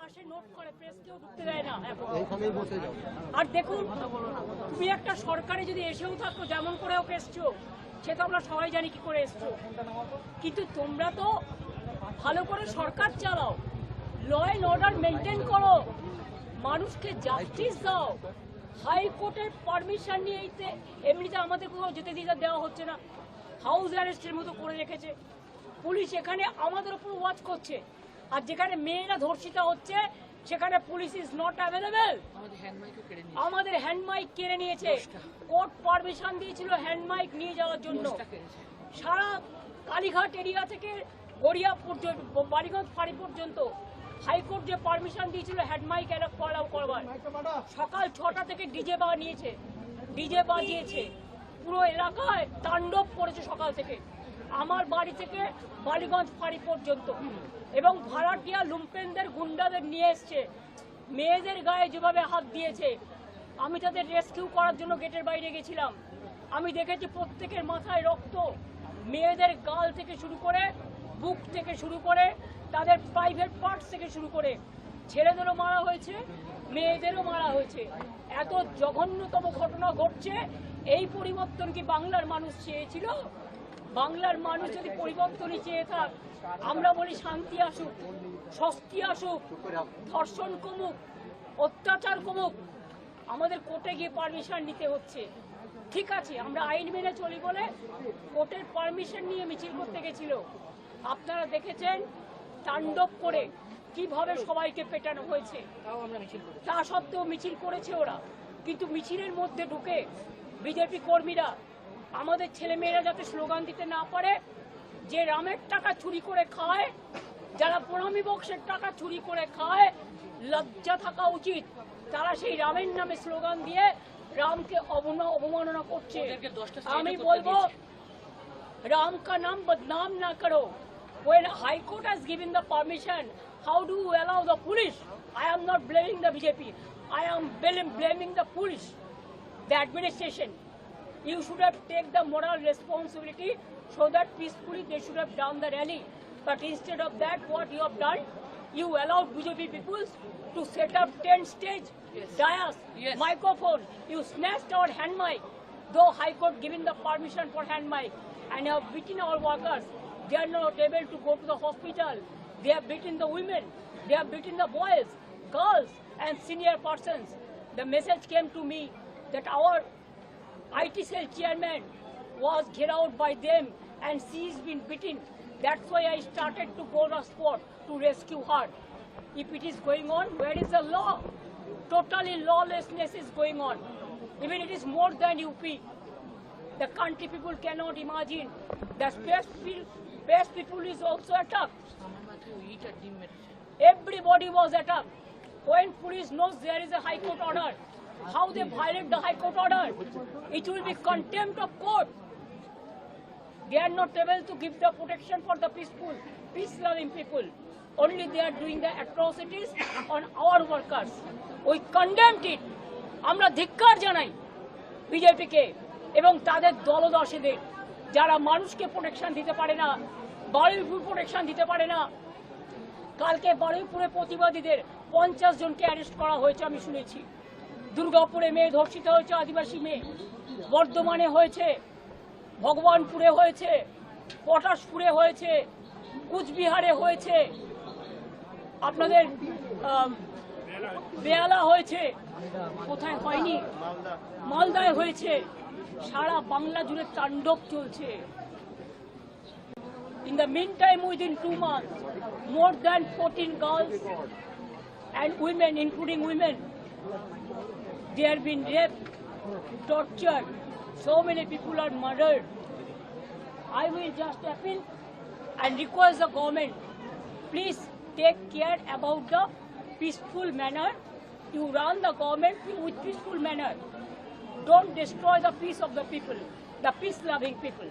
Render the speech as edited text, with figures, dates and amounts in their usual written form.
আসে নোট করে, প্রেস কেউ ঢুকতে দেয় না এখন। আর দেখুন, তুমি একটা সরকারে যদি এসেও থাকো, যেমন করে ওকে এসছো, সে তো আমরা সবাই জানি কি করে এসছো, কিন্তু তোমরা তো ভালো করে সরকার চালাও, ল অ্যান্ড অর্ডার মেনটেন করো, মানুষকে জাস্টিস দাও। হাইকোর্টের পারমিশন নিয়ে এমনিতে আমাদের কোথাও যেতে দিতে দেওয়া হচ্ছে না, হাউস অ্যারেস্টের মতো করে রেখেছে পুলিশ। এখানে আমাদের উপর ওয়াচ করছে, আর যেখানে মেয়েরা ধর্ষিতা হচ্ছে সেখানে পুলিশ ইজ নট অ্যাভেলেবেল। আমাদের হ্যান্ড মাইক কেড়ে নিয়েছে, কোর্ট পারমিশন দিয়েছিল হ্যান্ড মাইক নিয়ে যাওয়ার জন্য। সারা কালীঘাট এরিয়া থেকে গড়িয়া পর্যন্ত, বালিগঞ্জ ফাঁড়ি পর্যন্ত হাইকোর্ট যে পারমিশন দিয়েছিল হ্যান্ড মাইক অ্যালাউ করবার, সকাল 6টা থেকে ডিজে বানিয়েছে, ডিজে বাজিয়েছে, পুরো এলাকায় তাণ্ডব করেছে সকাল থেকে, আমার বাড়ি থেকে বালিগঞ্জ ফাঁড়ি পর্যন্ত। এবং ভাড়াটিয়া লুম্পেনদের গুন্ডাদের নিয়ে এসছে, মেয়েদের গায়ে যেভাবে হাত দিয়েছে। আমি তাদের রেস্কিউ করার জন্য গেটের বাইরে গেছিলাম, আমি দেখেছি প্রত্যেকের মাথায় রক্ত, মেয়েদের গাল থেকে শুরু করে, বুক থেকে শুরু করে, তাদের প্রাইভেট পার্টস থেকে শুরু করে, ছেলেদেরও মারা হয়েছে, মেয়েদেরও মারা হয়েছে। এত জঘন্যতম ঘটনা ঘটছে। এই পরিবর্তন কি বাংলার মানুষ চেয়েছিল? বাংলার মানুষ যদি পরিবর্তনই চেয়ে থাক, আমরা বলি শান্তি আসুক, স্বস্তি আসুক, ধর্ষণ কমুক, অত্যাচার কমুক, আমাদের কোর্টে গিয়ে পারমিশন নিতে হচ্ছে। ঠিক আছে, আমরা আইন মেনে চলি বলে কোর্টের পারমিশন নিয়ে মিছিল করতে গেছিল। আপনারা দেখেছেন তাণ্ডব করে কিভাবে সবাইকে পেটানো হয়েছে। তা সত্ত্বেও মিছিল করেছে ওরা, কিন্তু মিছিলের মধ্যে ঢুকে বিজেপি কর্মীরা আমাদের ছেলেমেয়েরা যাতে স্লোগান দিতে না পারে, যে রামের টাকা চুরি করে খায়, যারা প্রণামী বক্সের টাকা চুরি করে খায়, লজ্জা থাকা উচিত। তারা সেই রামের নামে স্লোগান দিয়ে রামকে অবমাননা করছে। আমি বলবো, রাম কা নাম বদনাম না করো। When High Court has given the permission, how do you allow the police? I am not blaming the BJP. I am blaming the police, the administration. You should have taken the moral responsibility so that peacefully they should have done the rally. But instead of that, what you have done, you allowed BJP people to set up tent stage, dais, microphone. You snatched our hand mic, though High Court given the permission for hand mic, and you have beaten our workers. They are not able to go to the hospital. They have beaten the women. They have beaten the boys, girls, and senior persons. The message came to me that our IT cell chairman was get out by them and she has been beaten. That's why I started to go to the spot to rescue her. If it is going on, where is the law? Totally lawlessness is going on. Even it is more than UP. The country people cannot imagine. The best people is also attacked. Everybody was attacked. When police knows there is a High Court order, how they violate the High Court order? It will be contempt of court. They are not able to give the protection for the peaceful, peace-loving people. Only they are doing the atrocities on our workers. We condemned it. আমরা ধিক্কার জানাই বিজেপিকে এবং তাদের দলদাসীদের, যারা মানুষকে protection দিতে পারে না, বারুইপুর প্রোটেকশন দিতে পারে না। কালকে বারুইপুরে প্রতিবাদীদের 50 জনকে অ্যারেস্ট করা হয়েছে আমি শুনেছি। দুর্গাপুরে মেয়ে ধর্ষিত হয়েছে, আদিবাসী মেয়ে, বর্ধমানে হয়েছে, ভগবানপুরে হয়েছে, পটাশপুরে হয়েছে, কুচবিহারে হয়েছে, আপনাদের বেহালা হয়েছে, কোথায় হয়নি, মালদায় হয়েছে। সারা বাংলা জুড়ে তাণ্ডব চলছে। In the meantime, within 2 months, more than 14 girls and women, including women, they have been raped, tortured. So many people are murdered. I will just appeal and request the government, please take care about the peaceful manner. You run the government with peaceful manner. Don't destroy the peace of the people, the peace-loving people.